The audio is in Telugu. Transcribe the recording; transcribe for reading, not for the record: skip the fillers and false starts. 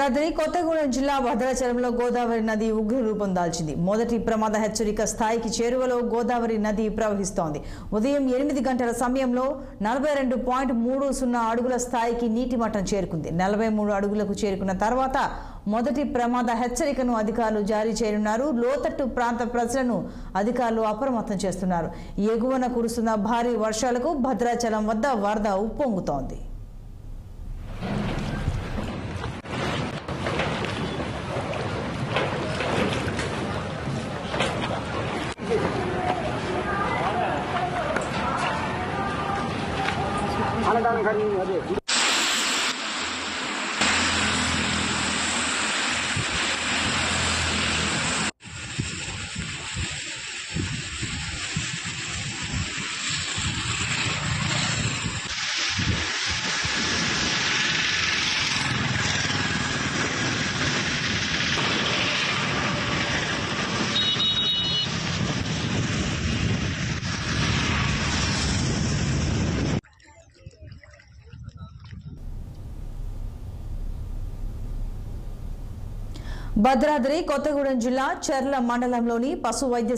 రాత్రి కొత్తగూడెం జిల్లా భద్రాచలంలో గోదావరి నది ఉగ్ర రూపం దాల్చింది. మొదటి ప్రమాద హెచ్చరిక స్థాయికి చేరువలో గోదావరి నది ప్రవహిస్తోంది. ఉదయం 8 గంటల సమయంలో 42.30 అడుగుల స్థాయికి నీటి మట్టం చేరుకుంది. 43 అడుగులకు చేరుకున్న తర్వాత మొదటి ప్రమాద హెచ్చరికను అధికారులు జారీ చేయనున్నారు. లోతట్టు ప్రాంత ప్రజలను అధికారులు అప్రమత్తం చేస్తున్నారు. ఎగువన కురుస్తున్న భారీ వర్షాలకు భద్రాచలం వద్ద వరద ఉప్పొంగుతోంది. భద్రాద్రి కొత్తగూడెం జిల్లా చెర్ల మండలంలోని పశు వైద్య